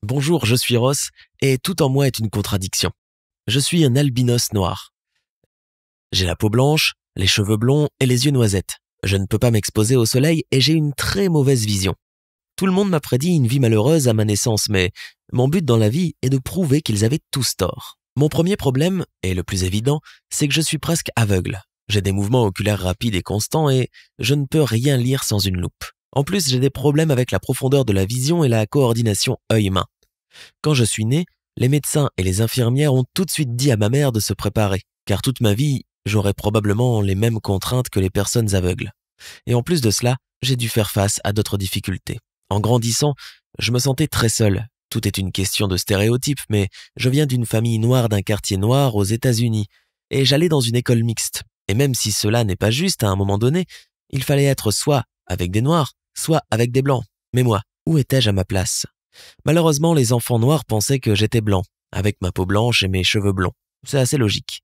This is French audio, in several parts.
Bonjour, je suis Ross, et tout en moi est une contradiction. Je suis un albinos noir. J'ai la peau blanche, les cheveux blonds et les yeux noisettes. Je ne peux pas m'exposer au soleil et j'ai une très mauvaise vision. Tout le monde m'a prédit une vie malheureuse à ma naissance, mais mon but dans la vie est de prouver qu'ils avaient tous tort. Mon premier problème, et le plus évident, c'est que je suis presque aveugle. J'ai des mouvements oculaires rapides et constants et je ne peux rien lire sans une loupe. En plus, j'ai des problèmes avec la profondeur de la vision et la coordination œil-main. Quand je suis né, les médecins et les infirmières ont tout de suite dit à ma mère de se préparer, car toute ma vie, j'aurais probablement les mêmes contraintes que les personnes aveugles. Et en plus de cela, j'ai dû faire face à d'autres difficultés. En grandissant, je me sentais très seul. Tout est une question de stéréotypes, mais je viens d'une famille noire d'un quartier noir aux États-Unis, et j'allais dans une école mixte. Et même si cela n'est pas juste à un moment donné, il fallait être soit avec des noirs, soit avec des blancs. Mais moi, où étais-je à ma place ? Malheureusement, les enfants noirs pensaient que j'étais blanc, avec ma peau blanche et mes cheveux blonds. C'est assez logique.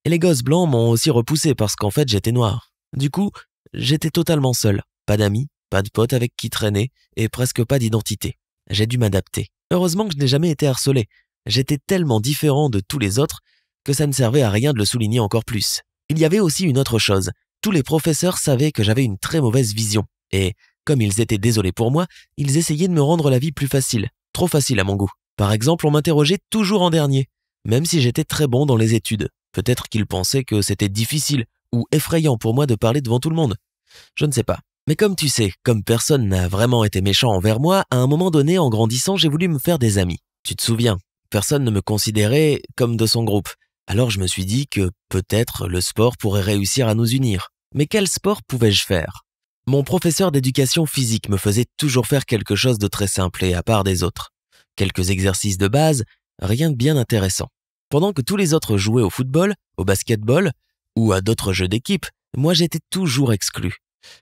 Et les gosses blancs m'ont aussi repoussé parce qu'en fait j'étais noir. Du coup, j'étais totalement seul. Pas d'amis, pas de potes avec qui traîner et presque pas d'identité. J'ai dû m'adapter. Heureusement que je n'ai jamais été harcelé. J'étais tellement différent de tous les autres que ça ne servait à rien de le souligner encore plus. Il y avait aussi une autre chose. Tous les professeurs savaient que j'avais une très mauvaise vision. Et comme ils étaient désolés pour moi, ils essayaient de me rendre la vie plus facile. Trop facile à mon goût. Par exemple, on m'interrogeait toujours en dernier, même si j'étais très bon dans les études. Peut-être qu'ils pensaient que c'était difficile ou effrayant pour moi de parler devant tout le monde. Je ne sais pas. Mais comme tu sais, comme personne n'a vraiment été méchant envers moi, à un moment donné, en grandissant, j'ai voulu me faire des amis. Tu te souviens, personne ne me considérait comme de son groupe. Alors je me suis dit que peut-être le sport pourrait réussir à nous unir. Mais quel sport pouvais-je faire ? Mon professeur d'éducation physique me faisait toujours faire quelque chose de très simple et à part des autres. Quelques exercices de base, rien de bien intéressant. Pendant que tous les autres jouaient au football, au basketball ou à d'autres jeux d'équipe, moi j'étais toujours exclu.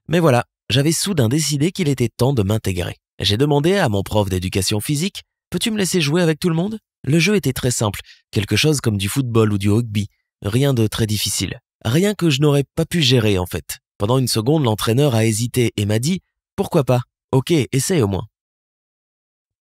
Mais voilà, j'avais soudain décidé qu'il était temps de m'intégrer. J'ai demandé à mon prof d'éducation physique « Peux-tu me laisser jouer avec tout le monde ?» Le jeu était très simple, quelque chose comme du football ou du rugby, rien de très difficile. Rien que je n'aurais pas pu gérer en fait. Pendant une seconde, l'entraîneur a hésité et m'a dit « Pourquoi pas ? Ok, essaye au moins. »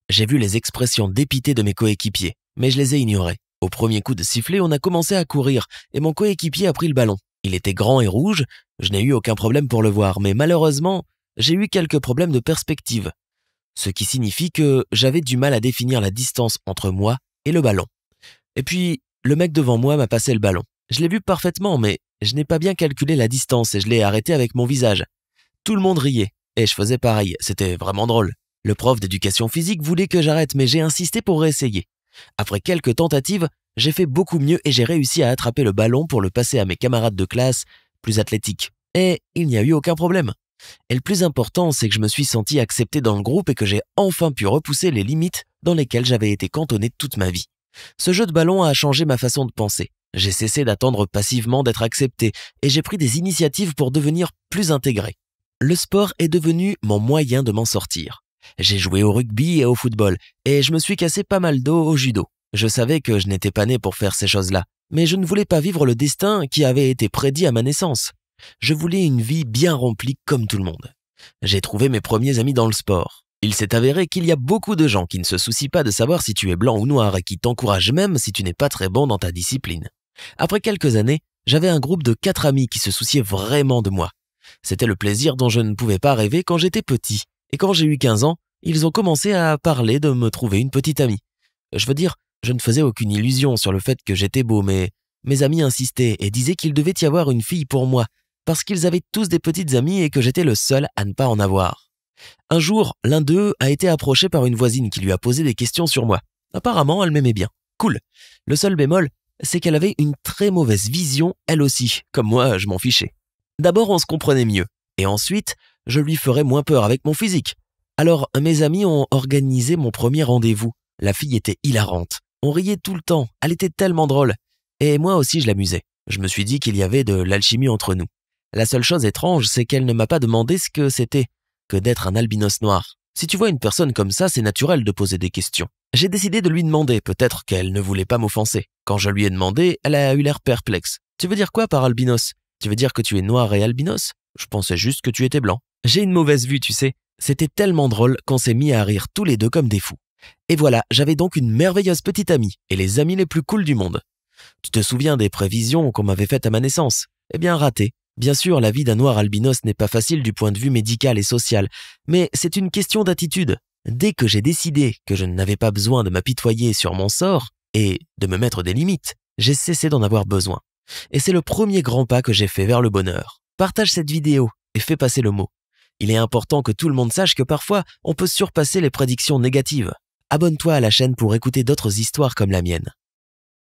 J'ai vu les expressions dépitées de mes coéquipiers, mais je les ai ignorées. Au premier coup de sifflet, on a commencé à courir et mon coéquipier a pris le ballon. Il était grand et rouge, je n'ai eu aucun problème pour le voir, mais malheureusement, j'ai eu quelques problèmes de perspective. Ce qui signifie que j'avais du mal à définir la distance entre moi et le ballon. Et puis, le mec devant moi m'a passé le ballon. Je l'ai vu parfaitement, mais je n'ai pas bien calculé la distance et je l'ai arrêté avec mon visage. Tout le monde riait, et je faisais pareil, c'était vraiment drôle. Le prof d'éducation physique voulait que j'arrête, mais j'ai insisté pour réessayer. Après quelques tentatives, j'ai fait beaucoup mieux et j'ai réussi à attraper le ballon pour le passer à mes camarades de classe plus athlétiques. Et il n'y a eu aucun problème. Et le plus important, c'est que je me suis senti accepté dans le groupe et que j'ai enfin pu repousser les limites dans lesquelles j'avais été cantonné toute ma vie. Ce jeu de ballon a changé ma façon de penser. J'ai cessé d'attendre passivement d'être accepté et j'ai pris des initiatives pour devenir plus intégré. Le sport est devenu mon moyen de m'en sortir. J'ai joué au rugby et au football et je me suis cassé pas mal d'os au judo. Je savais que je n'étais pas né pour faire ces choses-là, mais je ne voulais pas vivre le destin qui avait été prédit à ma naissance. Je voulais une vie bien remplie comme tout le monde. J'ai trouvé mes premiers amis dans le sport. Il s'est avéré qu'il y a beaucoup de gens qui ne se soucient pas de savoir si tu es blanc ou noir et qui t'encouragent même si tu n'es pas très bon dans ta discipline. Après quelques années, j'avais un groupe de 4 amis qui se souciaient vraiment de moi. C'était le plaisir dont je ne pouvais pas rêver quand j'étais petit. Et quand j'ai eu 15 ans, ils ont commencé à parler de me trouver une petite amie. Je veux dire, je ne faisais aucune illusion sur le fait que j'étais beau, mais mes amis insistaient et disaient qu'il devait y avoir une fille pour moi, parce qu'ils avaient tous des petites amies et que j'étais le seul à ne pas en avoir. Un jour, l'un d'eux a été approché par une voisine qui lui a posé des questions sur moi. Apparemment, elle m'aimait bien. Cool. Le seul bémol, c'est qu'elle avait une très mauvaise vision, elle aussi. Comme moi, je m'en fichais. D'abord, on se comprenait mieux. Et ensuite, je lui ferais moins peur avec mon physique. Alors, mes amis ont organisé mon premier rendez-vous. La fille était hilarante. On riait tout le temps. Elle était tellement drôle. Et moi aussi, je l'amusais. Je me suis dit qu'il y avait de l'alchimie entre nous. La seule chose étrange, c'est qu'elle ne m'a pas demandé ce que c'était que d'être un albinos noir. Si tu vois une personne comme ça, c'est naturel de poser des questions. J'ai décidé de lui demander, peut-être qu'elle ne voulait pas m'offenser. Quand je lui ai demandé, elle a eu l'air perplexe. « Tu veux dire quoi par albinos ? Tu veux dire que tu es noir et albinos ? Je pensais juste que tu étais blanc. » J'ai une mauvaise vue, tu sais. C'était tellement drôle qu'on s'est mis à rire tous les deux comme des fous. Et voilà, j'avais donc une merveilleuse petite amie et les amis les plus cools du monde. Tu te souviens des prévisions qu'on m'avait faites à ma naissance? Eh bien raté. Bien sûr, la vie d'un noir albinos n'est pas facile du point de vue médical et social, mais c'est une question d'attitude. Dès que j'ai décidé que je n'avais pas besoin de m'apitoyer sur mon sort et de me mettre des limites, j'ai cessé d'en avoir besoin. Et c'est le premier grand pas que j'ai fait vers le bonheur. Partage cette vidéo et fais passer le mot. Il est important que tout le monde sache que parfois, on peut surpasser les prédictions négatives. Abonne-toi à la chaîne pour écouter d'autres histoires comme la mienne.